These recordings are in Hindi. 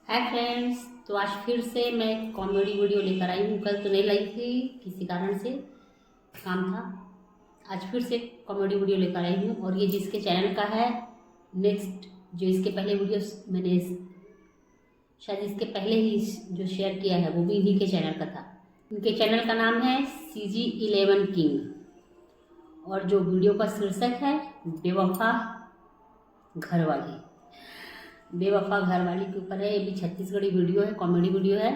हाय फ्रेंड्स, तो आज फिर से मैं कॉमेडी वीडियो लेकर आई हूँ। कल तो नहीं लाई थी, किसी कारण से काम था। आज फिर से कॉमेडी वीडियो लेकर आई हूँ और ये जिसके चैनल का है नेक्स्ट, जो इसके पहले वीडियोस मैंने शायद इसके पहले ही जो शेयर किया है वो भी इन्हीं के चैनल का था। इनके चैनल का नाम है CG11 किंग और जो वीडियो का शीर्षक है बेवफा घरवाली। बेवफा घरवाली के ऊपर है। ये भी छत्तीसगढ़ी वीडियो है, कॉमेडी वीडियो है।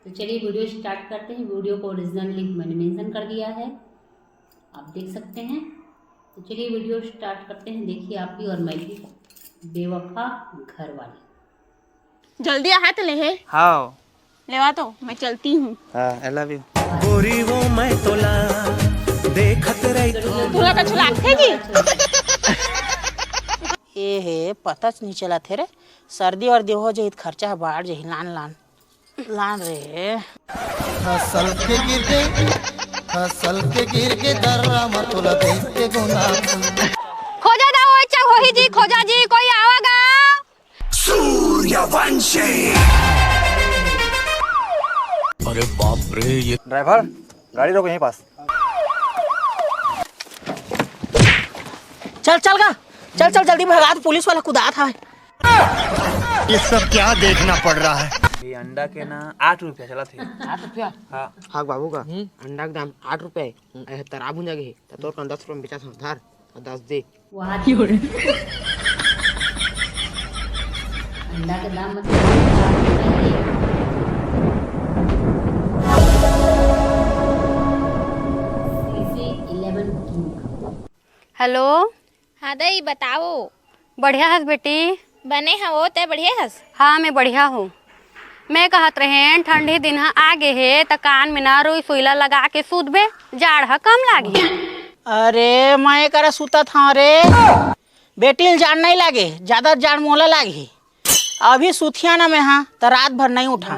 तो चलिए वीडियो स्टार्ट करते हैं। वीडियो को ओरिजिनल लिंक मैंने मेंशन कर दिया है, आप देख सकते हैं। तो चलिए वीडियो स्टार्ट करते हैं, देखिए आप भी और मैं भी। बेवफा घरवाली। जल्दी आ हाथ ले है। हाँ लेवा तो मैं चलती हूँ। I love you. गोरी वो मैं तोला देखत रही तोला का छुला थे जी। ए हे पताच नहीं चला थे रे। सर्दी वर्दी हो जाए खर्चा बाढ़ जाए लान लान लान रे। फसल के गिर के दर्रा मतुला देख के गुना खोजा दा ओए चा होही जी, खोजा जी कोई आवागा। सूर्यवंशी। अरे बाप रे, ये ड्राइवर गाड़ी रोको यहीं पास। चल चल गा चल चल जल्दी भगा, पुलिस वाला कुदा था। ये सब क्या देखना पड़ रहा है। ये अंडा के ना 8 रुपया चला थे। 8 रुपया? हाँ बाबू का अंडा का दाम 8 रुपये। तराब हो जाएगी तो तोर 10 रुपये में बेचा था। धार 10 दे। अंडा का दाम मतलब CG11 किंग। हेलो। हाँ दई बताओ। बढ़िया हस बेटी? बने हो ते बढ़िया हस। हाँ मैं बढ़िया हूँ। मैं कहत रहे ठंडी दिन आगे है त कान में ना रोई सोइला लगा के सूत बे, जाड़ कम लागी। अरे मैं करा सूता था रे बेटी, जान नहीं लागे, ज्यादा जान मोला लागी। अभी सुथिया ना मैं हाँ तो रात भर नहीं उठा।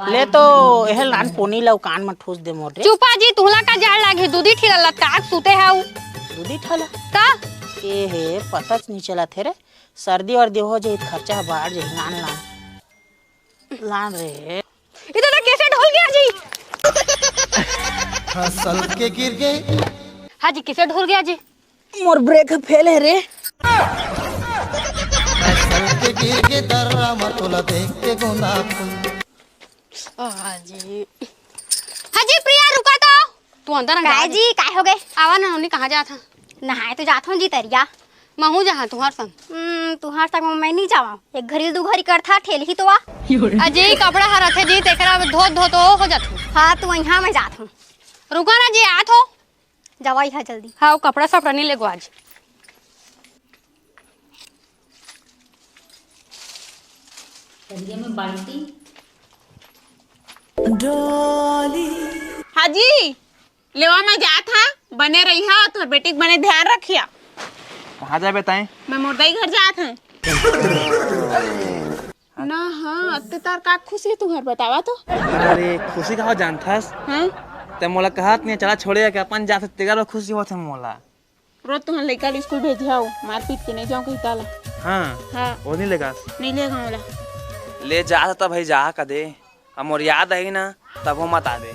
ले तो यह लान पोनी लो कान में ठूस दे मोटे। चुपा जी, तुहला का जाड़ लागी, दूधी ठिला लटका सूते हाउ। दूधी ठला का ए हे पताच नहीं चला थे रे। सर्दी वर्दी हो जाए खर्चा बाढ़ जाए लान लान लान रे। इधर ना कैसे ढोल गया जी। फसल के गिर गए। हाँ जी कैसे ढोल गया जी। मोर ब्रेक फेल है रे। फसल के गिर के दर्रा मतुला देख के गुना हाँ जी प्रिया रुका तो। तू अंदर काय जी काय हो गए? आवा ना नोनी, कहाँ जात? नहाए तो जात हूँ जी तरिया। महू जहाँ तुहार संग। तुहार तक मैं नहीं जावा। एक घड़ी दू घड़ी करथा ठेल ही तो आ। अजय कपड़ा हरत है जी, तेकरा धो धो तो हो जात हूँ। हाँ तो यहाँ मैं जात हूँ। रुका ना जी, आत हो जवाई है जल्दी। हाँ वो कपड़ा सब नहीं ले गो आज। चलिए मैं बाल्टी हाँ जी लेवा मैं जात हा। बने रही हा तो बेटी के बने ध्यान रखिया। कहाँ जाए बताएं? मैं मुर्दाई घर जात हूँ ना। हाँ अत्ते तार का खुशी तुहर बतावा तो। अरे खुशी कहाँ जानथास? हाँ ते मोला कहत नहीं चला छोड़े के अपन जा सकते गा, खुशी होत है मोला। रोज तुहर लड़का स्कूल भेजिया हो, मार पीट के नहीं जाऊँ कहीं ताला। हाँ हाँ वो नहीं लेगा। नहीं लेगा मोला। ले जा तब भाई जा का दे, हम और याद है ना तब वो मत आ दे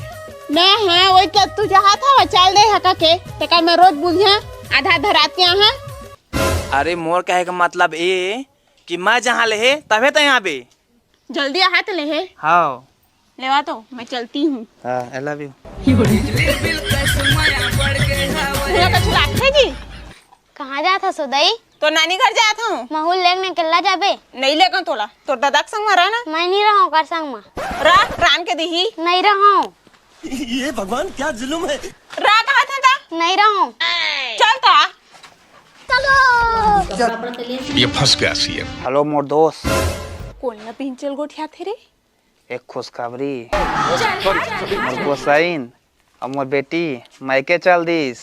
ना। हाँ वही तो तू जहाँ था चल दे हका के तेका मैं रोज बुझिया आधा आधा रात के यहाँ। अरे मोर कहे का मतलब ए कि मैं जहाँ ले तबे तो यहाँ पे जल्दी हाथ ले है। हाँ लेवा तो मैं चलती हूँ। I love you. जी कहाँ जाता सोदई? तो नानी घर जाता हूँ। महू लेने केला जाबे? नहीं लेगा तोला तो दादा संग में रहना। मैं नहीं रहा कर संग में। रान के दी नहीं रहा। ये भगवान क्या जुल्म है। रा कहा था नहीं रहा। चलता कपड़ा तो ले। ये फंस गया सीएम। हेलो मोर दोस्त, कौन ना पिंचल गोठिया थे रे। एक खुशखबरी। मोर गोसाइन और मोर बेटी मायके चल दिस।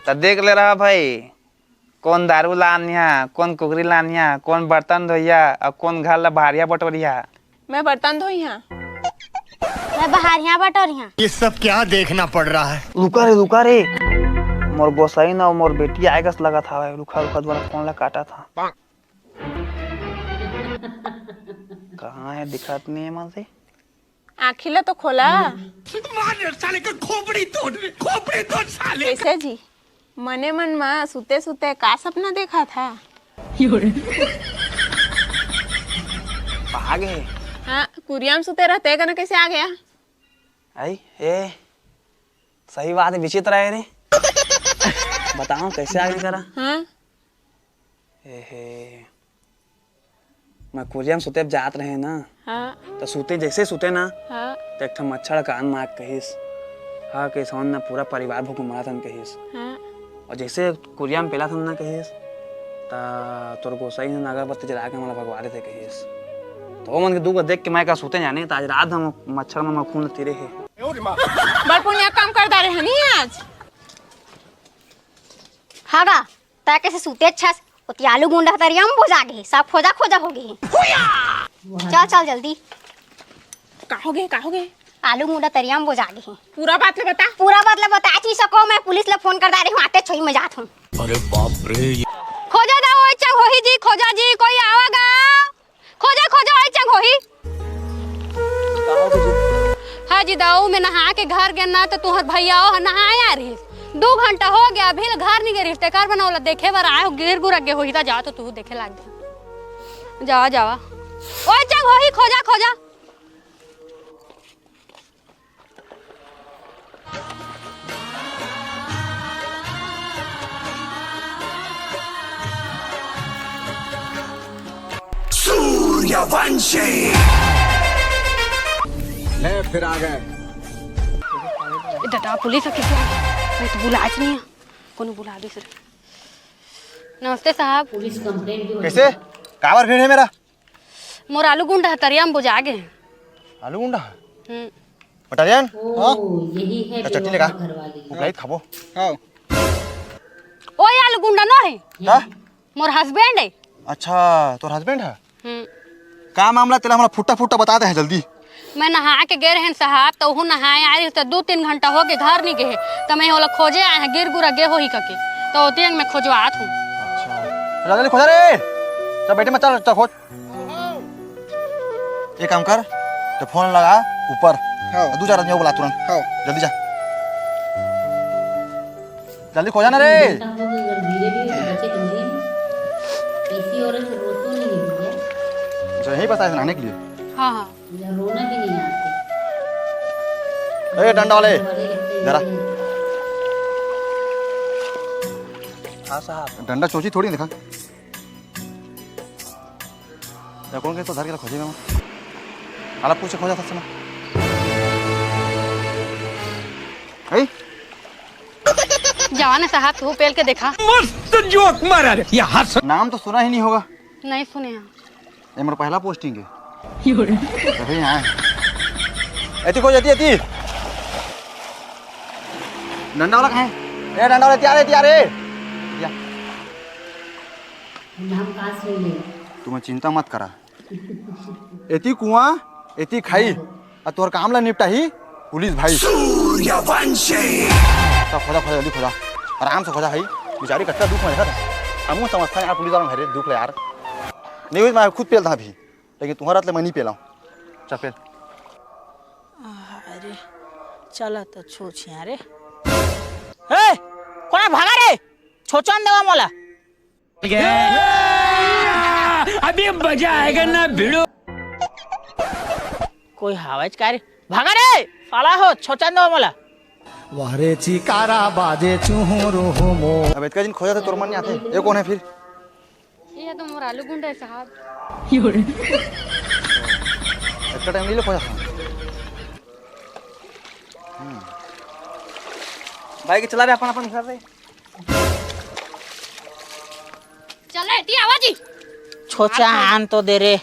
तो देख ले रहा भाई, कौन दारू लानिया, कौन कुकरी लानिया, कौन बर्तन धोइया और कौन घर ला भारिया बटोरिया। मैं बर्तन धोई यहाँ। मैं बाहर यहाँ बटोरिया। ये सब क्या देखना पड़ रहा है। रुका रे मोर गोसाइन और मोर बेटी आएगा लगा था भाई। रुका वाला फोन ला काटा था। कहाँ है, दिखात नहीं है मन से। आखिला तो खोला। साले का खोपड़ी तोड़ साले। कैसे जी मने मन में सुते सुते का सपना देखा था? आ गए। हाँ कुरियाम सुते रहते का ना, कैसे आ गया? आई ए सही बात है, विचित्र है रे। बताओ कैसे आगे करा? हाँ ए मैं कुरिया में सुते जात रहे ना, हाँ तो सूते जैसे सूते ना, हाँ तो एक मच्छर कान मार कहिस। हाँ के सोन ना पूरा परिवार भूख मारा था कहिस। हाँ और जैसे कुरिया में पेला था ना कहिस, ता तोर गोसाई ने अगरबत्ती जला के हमारा भगवा रहे थे कहिस। तो वो मन के दुख देख के मैं का सूते जाने, तो आज रात हम मच्छर में खून तीरे है। बड़ पुण्य काम कर दारे हनी आज। हाँ गा ता कैसे सूते अच्छा उती आलू गुंडा तरियम बुझा गए, सब खोजा खोजा हो गए। चल चल जल्दी, का हो गए? आलू गुंडा तरियम बुझा गए। पूरा बात ले बता। पूरा बदला बता ची सको, मैं पुलिस ले फोन कर दा रही हूँ, आते छोई में जात हूँ। अरे बाप रे। खोजा दा ओए चंग होही जी, खोजा जी कोई आवागा। खोजा ओए चंग होही। हाँ जी दाऊ मैं नहा के घर गया ना, तो तुहर भैया हो नहाया आ रही 2 घंटा हो गया, अभी घर नहीं गए, रिश्तेदार बनावला देखे बार आए हो, गिर गुर अगे होही ता जा, तो तू देखे लाग जा। जावा ओए चंग होही, खोजा। सूर्यवंशी ले फिर आ गए। दादा पुलिस के मैं तो बुलाच नहीं है, कोनो बुला दे सर। नमस्ते साहब। पुलिस कंप्लेंट भी कैसे कावर भीड़ है मेरा? मोर आलू गुंडा तरिया में बुझा गए। आलू गुंडा हम्म। बटालियन यही है चट्टी लेगा घर वाली। लाइट खाबो। ओए आलू गुंडा न है, का मोर हस्बैंड है। अच्छा तोर हस्बैंड है? हम्म। का मामला तेरा हमरा फुट्टा बता दे है जल्दी। मैं नहा के गए रहन साहब, तो हूँ नहाए आ रही, तो 2-3 घंटा हो गए घर नहीं गए, तो मैं ओला खोजे आए हैं, गिर गुर अगे हो ही करके, तो होते मैं खोजवात हूँ। अच्छा जल्दी खोजा रे, चल बेटे मत चल खोज। एक काम कर, तो फोन लगा ऊपर, दो चार आदमी को बुला तुरंत, जल्दी जा, जल्दी खोजा ना रे। घंटा हो गया, अगर धीरे भी बचे तो नहीं। ऐसी औरत रोती नहीं है, जो यही पता है नहाने के लिए। हाँ या रोना भी नहीं आते। ए डंडा वाले जरा। हाँ साहब। डंडा चोची थोड़ी देखा, कौन के तो धर के खोजेगा मैं। हालत पूछे खोजा था ना। जवान साहब तू पेल के देखा। मस्त जोक मारा रे। ये हंस नाम तो सुना ही नहीं होगा। नहीं सुने हैं। ये मेरा पहला पोस्टिंग है। अरे यहाँ ऐती खोज ऐती डंडा वाला कहाँ है? ए डंडा वाला तैयार है। नाम कहाँ से ले? तुम्हें चिंता मत करा, एती कुआं एती खाई, और तोहर काम ला निपटा ही पुलिस भाई। सूर्यवंशी खोजा जल्दी खोजा, आराम से खोजा भाई। बेचारी कच्चा दुख में देखा था, हम समझता है यार पुलिस वालों में दुख ले यार। नहीं हुई मैं खुद पेल था अभी, लेकिन तुम्हारा ले मैं नहीं पेला हूँ। चल पेल। अरे चला तो छोछिया रे। ए कोना भागा रे, छोचन देवा मोला। अभी मजा आएगा ना भिड़ो। कोई हवाज का रे, भागा रे साला हो, छोचन देवा मोला। वारे चिकारा बाजे चुहरो मो। अब इतका दिन खोजा थे तोर मन नहीं आते। ये कौन है फिर? ये तो मोर आलू गुंडा है साहब। इतना टाइम नहीं ले खोजा था। भाई के चला रहे अपन घर रे। चल रे आवाजी छोचा आन तो दे रे।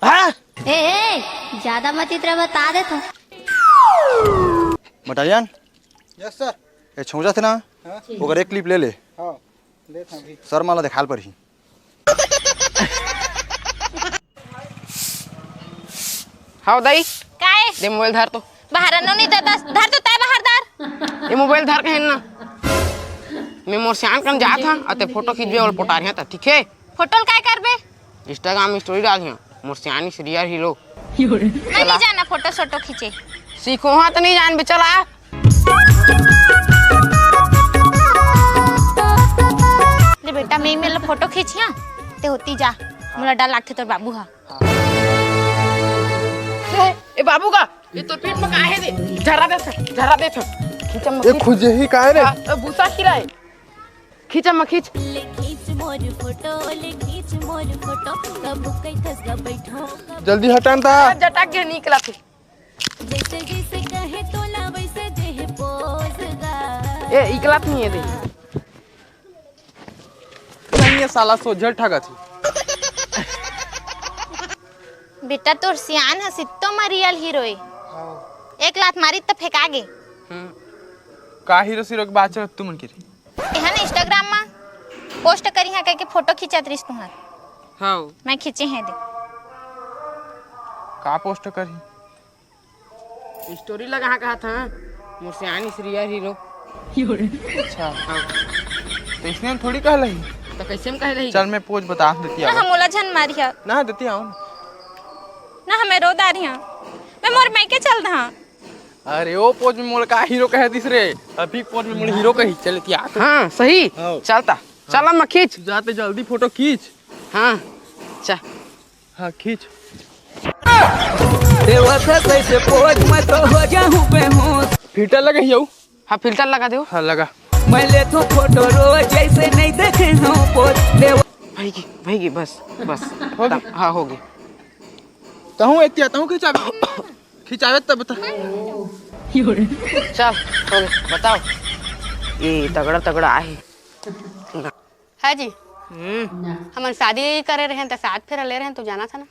हाँ ए ज्यादा मत इतना बता दे तू। Battalion yes sir. ये छोजा थे ना, अगर एक क्लिप ले ले। सर माला दिखाल पर ही। हाँ दाई काय दे मोबाइल धर तो। बाहर न नहीं देता, धर तो तय बाहर धर। ये मोबाइल धर के है ना, मैं मोर श्याम कन जा था, अते फोटो खींचबे और पोटा रहे था, ठीक है? फोटो काय करबे? इंस्टाग्राम में स्टोरी डाल दिया। मोर सियानी से रियल हीरो। मैं नहीं जाना फोटो सोटो खींचे। सीखो हाँ तो नहीं जान बे चला। ले बेटा मैं मेरा फोटो खींचिया ते होती जा मोला डर लागथे तोर बाबू हा। ए बाबू का ये तो पेट में काहे दे झरा दे खींच मत ये खुजे ही काहे रे भूसा खिलाए खींच मत खींच जल्दी हटान ता जटा के निकला थे ए इकला नहीं है दे नहीं ये साला सोझल ठगा थी। बेटा तोर सियान हसी तो मैं रियल हीरो है। एक लात मारी तो फेंका गे। का हीरो सिरो के बात चल तुमन के एहन इंस्टाग्राम में पोस्ट करी है के फोटो खींचत रिस तुहर। हां मैं खींचे हैं दे का पोस्ट करी स्टोरी लगा कहा था मोर सियानी से रियल हीरो। अच्छा तो इसने थोड़ी कह लही तो कैसे में कह रही चल मैं पोज बता देती ना हम मोला झन मारिया ना देती आऊं ना हमें रो दारिया मैं मोर मैके चल रहा। अरे ओ पोज में मोल का हीरो कह दिस रे अभी पोज में मोल हीरो कही चलती आ हां सही चलता चल मैं खींच जाते जल्दी फोटो खींच। हां चल हां खींच फिल्टर लगे हियो। हां फिल्टर लगा दो। हां लगा मैं ले तो फोटो रोज जैसे नहीं देखे हो पोत देव भाई बस हो गई। हां हो गई तहु एतिया तहु खिंचावे तब बता चल हो गई बताओ ये तगड़ा आहे है जी हमन शादी करे रहे तो 7 फेरा ले रहे तो जाना था ना।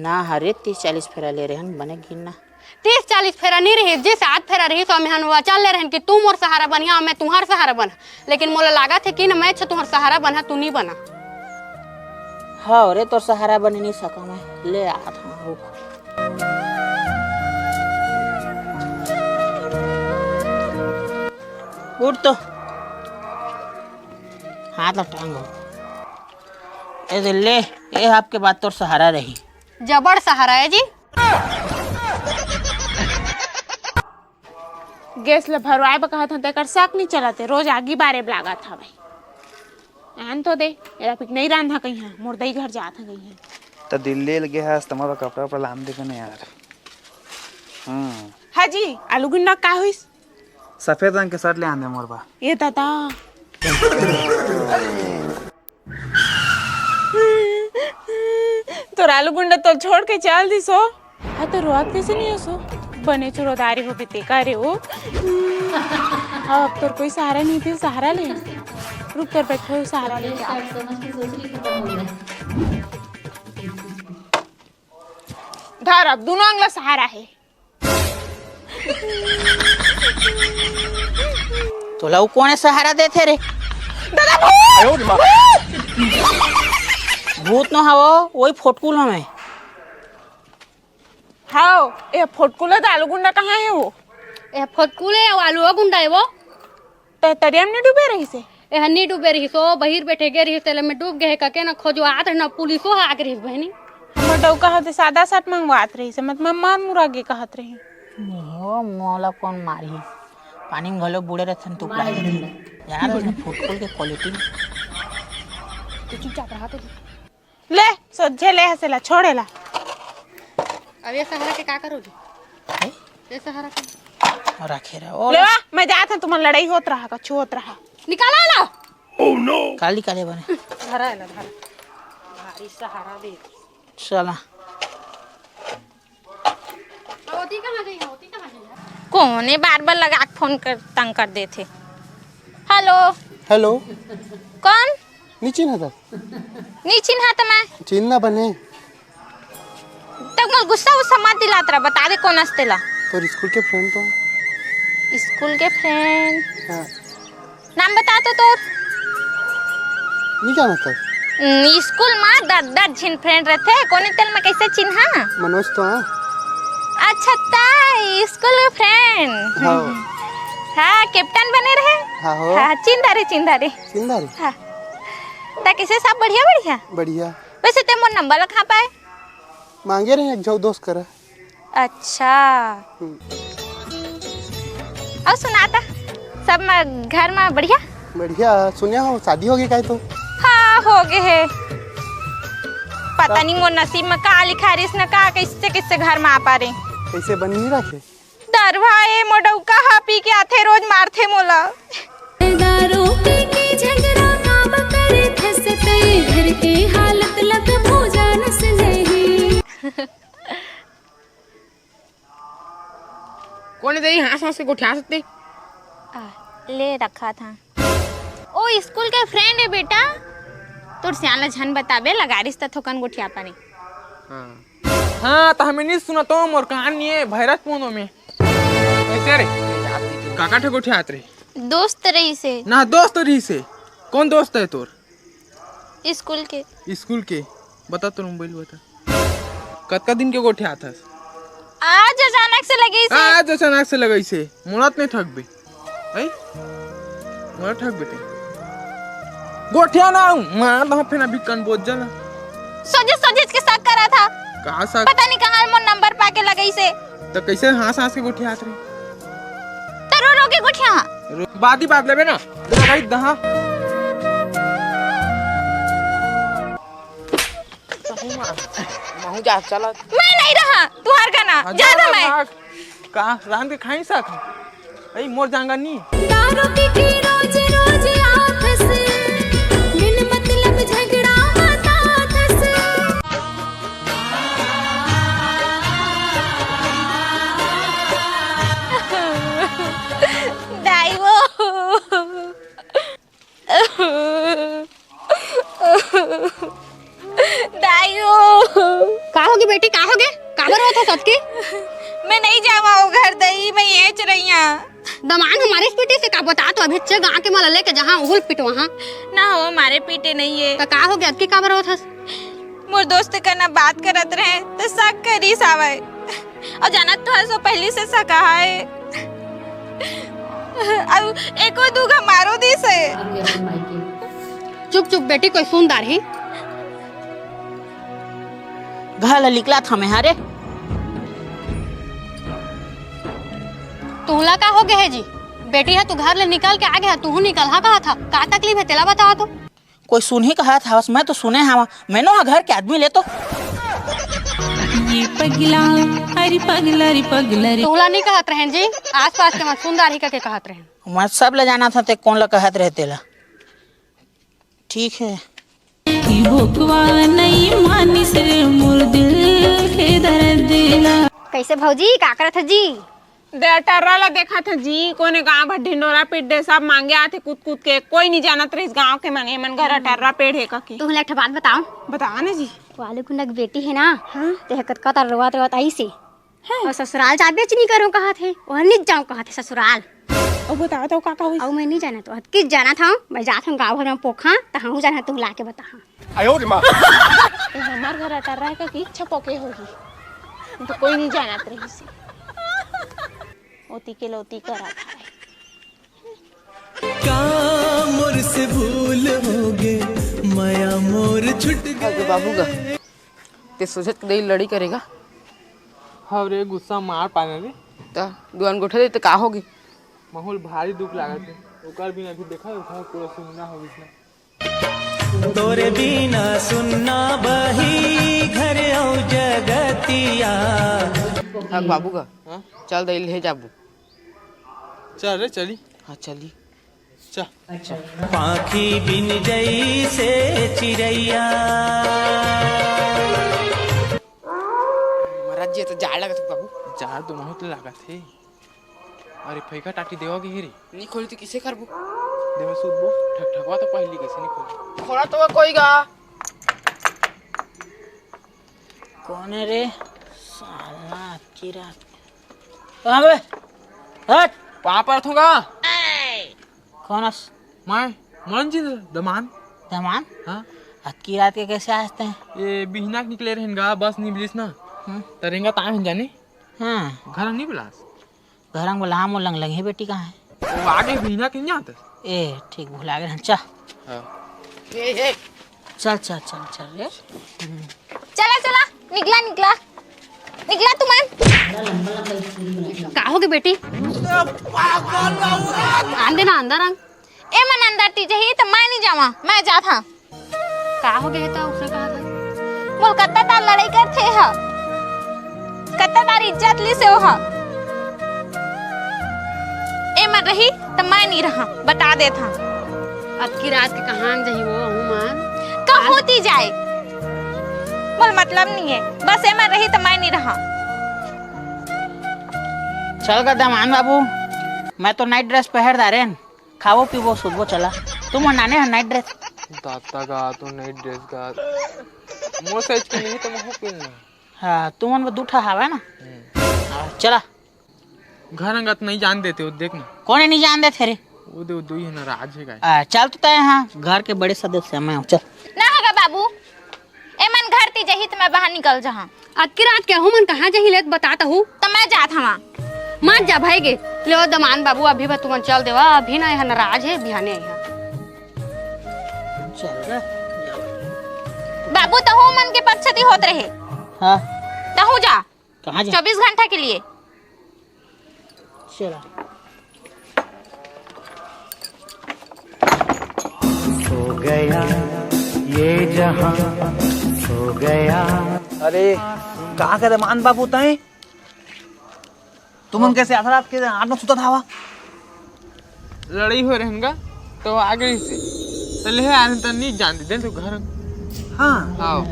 ना हरे 30-40 फेरा ले रहे हैं बने गिनना 30-40 फेरा नहीं रही जी 7 फेरा रही तो हमें वचन ले रहे कि तू मोर सहारा बनिया मैं तुम्हार सहारा बना लेकिन मोला लगा थे कि ना मैं तुम्हार सहारा बना तू नहीं बना। हाँ अरे तो सहारा बन नहीं सका मैं ले आता हूँ उठ तो हाथ लटांगो ए ले ये आपके बात तो सहारा रही जबड़ सहारा है जी। गैस ला भरवाए बका था तेकर साक नहीं चलाते रोज आगी बारे लागा था भाई आन तो दे एरा पिक नहीं रांधा कहीं है मुर्दई घर जात है कहीं है तो दिल्ली लगे है तुम्हारा कपड़ा पर लाम दे कने यार। हाजी आलू गुंडा का होइस सफेद रंग के शर्ट ले आंदे मोरबा ये दादा तो आलू गुंडा तो छोड़ के चल दी सो हाँ तो रोआत कैसे नहीं हो सो बने चुरोदारी हो बीते का रे हो। अब तो कोई सहारा नहीं थी सहारा ले रुक कर बैठो सहारा ले धर अब दोनों अंगला सहारा है। तो लव कौन सहारा देते रे भूत न हवो वही फोटकुल हमें हाँ ये फोटकुला तो आलू गुंडा कहाँ है वो ए फटकुले आलू गुंडा है वो तरियम ने डूबे रही से ए हन्नी डूबे रही सो बहिर बैठे गे रही तेले में डूब गए कके ना खोजो आत ना पुलिसो आग रही बहनी हमर डौ कहत सादा साट मंगवात रही से मत मार मुरागे कहत रही हो मोला कौन मारी पानी में घलो बुड़े रहथन तो पलाई यार ना फुटबॉल के क्वालिटी तो चुपचाप रहा तो ले सोझे ले हसेला छोड़ेला अब ये सहारा के का करोगी ये सहारा के रखे रहो ले मैं जात हूं तुम्हार लड़ाई होत रहा कछु होत रहा निकाला ना ओह नो काली काले बने धरा है धरा भारी सहारा दे चला होती कहां गई कौन है बार बार लगा के फोन कर तंग कर देते। हेलो हेलो कौन नीचे ना था नहीं चिन्हा तो मैं चिन्ना बने तक गुस्सा उस्सा मत दिलात रहा बता दे कौन हंसतेला तो स्कूल के फ्रेंड तो स्कूल के फ्रेंड हाँ नाम बता तो तोर नहीं जाना था स्कूल में 10 झिन फ्रेंड रहते कोने तेल में कैसे चिन्हा मनोज तो हाँ अच्छा ताई स्कूल के फ्रेंड हाँ हाँ कैप्टन बने रहे हाँ हो हाँ चिंदारी चिंदारी हाँ ता कैसे सब बढ़िया बढ़िया बढ़िया वैसे ते मोर नंबर कहाँ पाए मांगे रहे एक जाओ दोस्त करा। अच्छा और सुनाता सब घर में बढ़िया? बढ़िया। सुनिया हो शादी हो गई का तो? हाँ हो गए है। पता नहीं मोर नसीब में का लिखा रिस न का किससे किससे घर में आ पा रहे। कैसे बन नहीं रखे? दरवा ए मोडऊ का हा पी के आथे रोज मारथे मोला। दारू पी के झगड़ा काम करे फसते घर के हालत लग भोजन से नहीं। कौन दे हाँस हाँस के गोठिया सकते? ले रखा था। ओ स्कूल के फ्रेंड है बेटा। तोर सियाला झन बताबे लगारिस त थोकन गोठिया पानी। हाँ तो हमें नहीं सुना तो मोर कहानी है भैरस पोनो में कैसे रे काका ठे गोठिया आत रे? दोस्त रही से ना दोस्त रही से। कौन दोस्त है तोर? स्कूल के। स्कूल के बता तो मोबाइल बता कतका दिन के गोठिया आथस? आज अचानक से लगी से। आज अचानक से लगई से मोनत नहीं ठगबे ऐ मोला ठगबे ते गोठिया ना मार दह फेना बिकन बोझ जला सोजे के शक करा था। कहां सा पता नहीं कहां मोर नंबर पाके लगई से। तो कैसे हां सांस के गोठिया आत रे? तरो रोके गोठिया बात ही बात लेबे ना लगाई दहा महू जा चला। मैं नहीं रहा तुहार गाना ज्यादा मैं का रान के खाई सा ऐ मोर जांगा नी। दारू पी के रोज रोज आफस बिन मतलब झगड़ा मत आथस। दाईवो दाईवो का होगी बेटी का होगे काबर होता सबके? मैं नहीं जावा वो घर दई मैं ये च रही हूं। दमान हमारे पीटे से का बता तो अभी चे गांव के माला लेके जहां उहुल पिट वहां ना हो हमारे पीटे नहीं है। तो का हो गया अबकी काबर होता? मोर दोस्त का ना बात करत रहे तो शक करी सावे और जानत तो सो पहली से सका है अब एको दूगा मारो दी से। चुप चुप बेटी कोई सुनदार है घर निकला था मैं हारे। तुहला का हो गया है जी? बेटी है तू घर ले निकल के आ गया तू निकल हा कहा था का तकलीफ है तेला बता तो। कोई सुन ही कहा था बस मैं तो सुने हवा मैंने घर के आदमी ले तो ये पगला हरी पगला री पगला री। तुहला नहीं कहत रहन जी आसपास के मत सुनदार ही का के कहत रहन। मैं सब ले जाना था ते कौन ला कहत रहते ला। ठीक है भोकवा नहीं मानी से मोर दिल के दर्द दिला। कैसे भौजी का करत है जी? दे टर्रा ला देखा था जी कोने गांव भर ढिंडोरा पीट दे सब मांगे आते कूद कूद के कोई नहीं जानत रही इस गांव के मांगे मन घर टर्रा पेड़ है का की। तुहला एक बात बताओ। बताओ ना जी। वाले कुंडक बेटी है ना ते हकत का रोवत रोवत आई से और ससुराल जा बेच नहीं करो कहा थे वह नहीं जाऊं कहा थे ससुराल। और बताओ तो काका हुई? और मैं नहीं जाना तो किस जाना था मैं जात हूं गांव भर में पोखा त हूं जाना तू ला के बता। आयो रे मां हमार घर टर्रा है का की इच्छा पोके होगी तो कोई नहीं जानत रही से ओती के लोती करा था। का मोर से भूल होगे माया मोर छुट गए। बाबू का ते सोचत दे लड़ी करेगा। हाँ रे गुस्सा मार पाने रे तो दुआन गोठे दे तो का होगी? माहौल भारी दुख लागत है ओकर बिना भी देखा उठा पूरा सुनना हो इसने तोरे बिना सुनना बही घर औ जगतिया। हाँ बाबू का चल दे ले जाबू। चल रे चली। हाँ चली चल पाखी बिन जई से चिड़ैया। महाराज जी तो जाड़ लगा था बाबू। जाड़ तो बहुत लगा थे। अरे फैका टाटी देवा की रे नहीं खोली तो किसे करबू? देवा सुदबो ठक ठकवा तो पहली कैसे नहीं खोली खोला तो कोई गा कौन है रे साला किरा कहां बे हट वहां पर थूंगा कौन है? मैं मन जी दमान दमान। हां अक्की रात के कैसे आते हैं? ये बिहना निकले रहेंगा बस नहीं बिलिस ना तरेंगा ता हम जाने। हां घर नहीं बिलास घर में बोला हम लंग लंग बेटी कहां है? वो आगे बिहना के नहीं आता। ए ठीक भुला गए चल। हां ए चल चल चल चल रे चला चला निकला निकला निकला तुमन। का हो गई बेटी? आंदे ना अंदर आंग। ए मन अंदर ती जही तो मैं नहीं जावा, मैं जा था। का हो गया था? उसने कहा था मोल कत्ता तार लड़ाई करथे ह, कत्ता तार इज्जत ली से हो ह। ए मन रही तो मैं नहीं रहा, बता दे था। अब की रात के कहां जही वो हूं मान का होती जाए, मोल मतलब नहीं है, बस ए मन रही तो मैं नहीं रहा। चल का दमान बाबू, मैं तो नाइट ड्रेस पहन दारे, खावो पीवो सुबह चला। तुम नाने है नाइट ड्रेस? दाता का तो नाइट ड्रेस का मोर साइज के नहीं तो महू पिन नहीं। हाँ तुमन में दूठा हवा ना। चला घर अंगत नहीं जान देते हो, देख ना। कौन नहीं जान दे थे? वो दे दो ही ना राज है गाय। चल तो तय हाँ घर के बड़े सदस्य मैं हूँ, चल। ना होगा बाबू, ए मन घर ती जही तो मैं बाहर निकल जहा। अब की रात के हूं मन कहां जही ले बताता हूं तो मैं जात हवा। मत जा भाईगे ले दमान बाबू, अभी बा तुमन चल देवा, अभी ना है नाराज है बिहाने है। चल बाबू तहु मन के पक्षती होत रहे। हाँ तहु जा। कहाँ जा? 24 घंटा के लिए। चला सो गया ये जहां सो गया। अरे कहाँ करे मान बाबू तय? तुमन कैसे आधा रात के आठ में सुता था? लड़ाई हो रहेगा तो आगे से चले है आने तो नहीं जान दे तो घर। हाँ आओ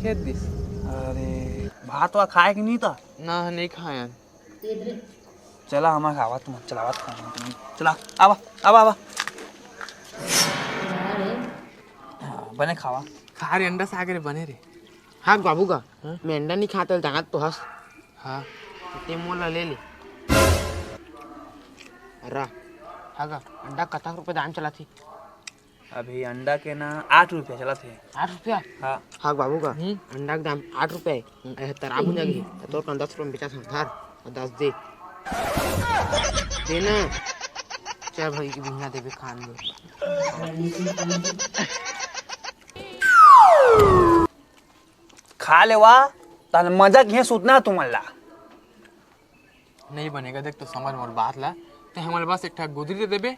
खेत दिस। अरे भात वा खाए कि नहीं था? ना नहीं खाया। चला हमारा खावा, तुम चला बात खाना तुम। चला आवा आवा आवा। बने खावा खा रे अंडा सागरे बने रे। हाँ बाबू का मैं अंडा नहीं खाता जाना तो हंस। हाँ ते मोला ले ले रा। हाँ का अंडा कथा रुपए दाम चला थी अभी अंडा के ना 8 रुपया चला थे। 8 रुपया? हाँ हाँ बाबू का अंडा के दाम 8 रुपए। तरा बुझा गई तो 10 रुपए में बेचा था धार और 10 दे देना। चल भाई की बिना देवे खान दे। खा ले वा ताल मजा के सुतना तुमला नहीं बनेगा। देख तो समझ मोर बात ला, ते हमारे पास एक ठा गुदरी दे देबे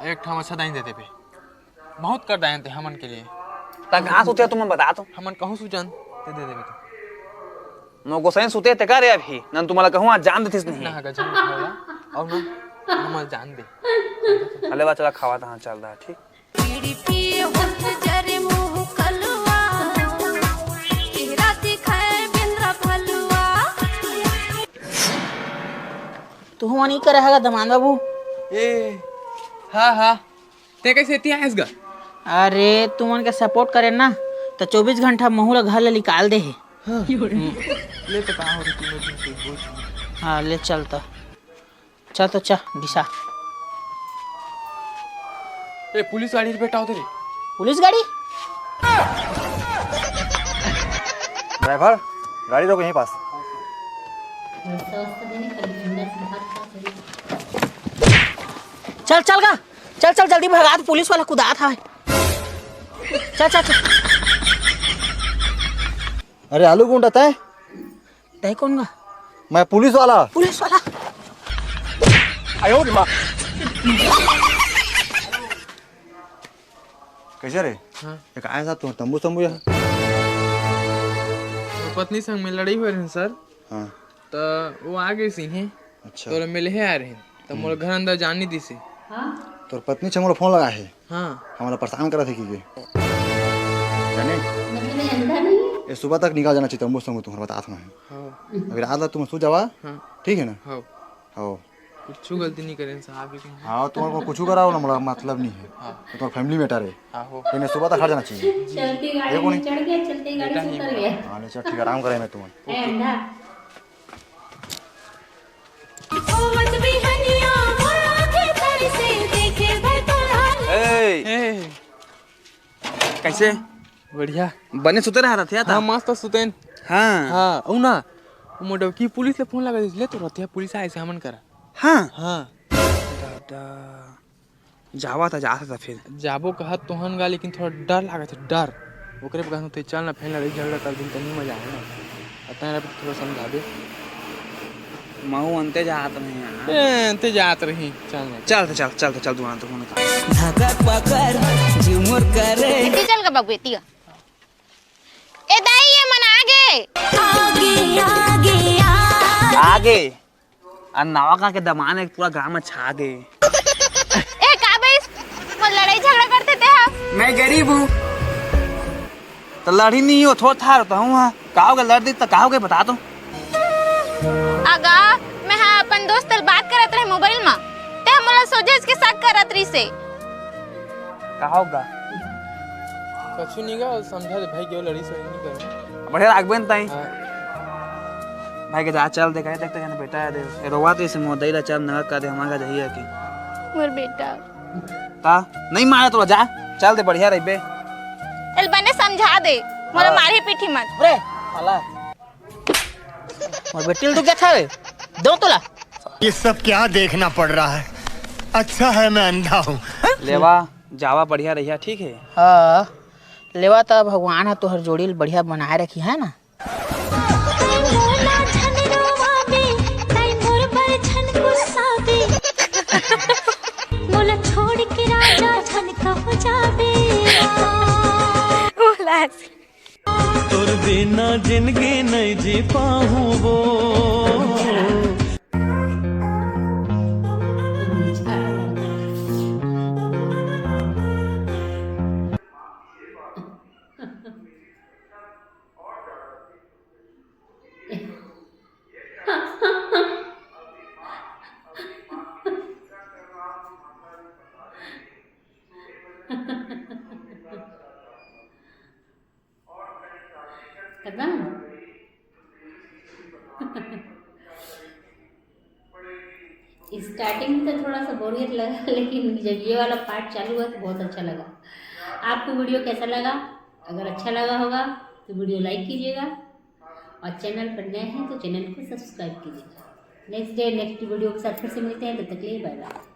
और एक ठा मच्छरदानी दे देबे, बहुत कर दायन ते हमन के लिए। ता कहां सुते तुम बता तो? हमन कहूं सुजन ते दे देबे तो। नो गोसाई सुते ते करे अभी नन तुम्हाला कहूं जान देथिस नहीं। ना गजन खाला और ना हमन जान दे। अले बा चला खावा ता चल रहा ठीक। तू हुआ नहीं करे है दमान बाबू? ए हाँ हाँ ते कैसे इतना आएगा? अरे तुमन के सपोर्ट करे ना तो 24 घंटा महू घर ले निकाल दे है। हाँ। ले तो कहाँ हो रही तीनों दिन से बोल। हाँ ले चल तो चा दिशा। ए पुलिस गाड़ी बेटा उधर। पुलिस गाड़ी? ड्राइवर गाड़ी रोको यहीं पास। चल चल का चल जल्दी भगा, पुलिस वाला कुदा था। चल अरे आलू गुंडा तय कौन गा? मैं पुलिस वाला। पुलिस वाला आयो माँ कैसे रे? हाँ एक आया था तंबू तंबू यहाँ। पत्नी संग में लड़ाई हुई रही सर। हाँ तो वो आ गई सी हैं। अच्छा तो मिले है आ रहे तो मोर घर अंदर जानी दी सी। तो पत्नी से मोला फोन लगा है। हाँ हमारा परेशान करा थे कि जाने ये सुबह तक निकाल जाना चाहिए तंबू तंबू तुम्हारा बता मैं। अगर रात तुम सो जावा ठीक है ना? हाँ कुछ गलती नहीं करें साहब। हाँ तुम्हारे को कुछ कराओ ना मोला मतलब नहीं है। तो तुम्हारा फैमिली मैटर है। लेकिन सुबह तक हट जाना चाहिए। चलती गाड़ी में चढ़ गया, चलती गाड़ी से उतर गया। हाँ ले चल ठीक आराम करे मैं तुम्हें। कैसे बढ़िया बने सुते रहा था? हाँ मस्त सुतेन। हाँ हाँ औ ना मोटो की पुलिस ले फोन लगा दिले तो रहते पुलिस आए से हमन करा। हाँ हाँ दादा जावा था जा था फिर जाबो कहत तोहन गा, लेकिन थोड़ा डर लागत है। डर ओकरे पे कहूँ तो चल ना फिर लड़ाई झगड़ा कर दिन तनी मजा आए ना अतः थोड़ा समझा दे महू अंते जात नहीं यार अंते जात रही चल ना चल दुआ तो होने धक्का पकड़ झुमुर करे इतनी चल का बगवेती ए दाई ये मन आगे और नवा के दमान एक पूरा गांव में छा गए ए का बे लड़ाई झगड़ा करते थे हम मैं गरीब हूँ तो लड़ी नहीं हो थोड़ा था रहता हूँ वहाँ कहोगे लड़ दी तो कहोगे बता दो अगा मैं हाँ अपन दोस्त बात करत रहे मोबाइल में ते हमला सोचे इसके साथ करत रही से कहोगा कछु नहीं गा समझा दे भाई के लड़ी से नहीं कर बढ़िया राखबे न ताई भाई के जा चल देखा देखते जाने बेटा है दे रोवा तो इसे मोदई ला चल नगर कर दे हमारा जहिया की मोर बेटा ता नहीं मारे तो जा चल दे बढ़िया रही बे एल बने समझा दे मोला मारी पीठी मत अरे साला और बेटिल तू क्या था रे दो तोला ये सब क्या देखना पड़ रहा है अच्छा है मैं अंधा हूँ लेवा जावा बढ़िया रहिया ठीक है हाँ लेवा तो भगवान है तोहर जोड़ी बढ़िया बनाए रखी है ना मोला छोड़ के राजा छन कहो जाबे तोर बिना जिंदगी नहीं जी पाऊँ वो स्टार्टिंग में तो थोड़ा सा बोरियत लगा लेकिन जब ये वाला पार्ट चालू हुआ तो बहुत अच्छा लगा। आपको वीडियो कैसा लगा? अगर अच्छा लगा होगा तो वीडियो लाइक कीजिएगा और चैनल पर नए हैं तो चैनल को सब्सक्राइब कीजिएगा। नेक्स्ट वीडियो के साथ फिर से मिलते हैं, तब तक के लिए बाय बाय।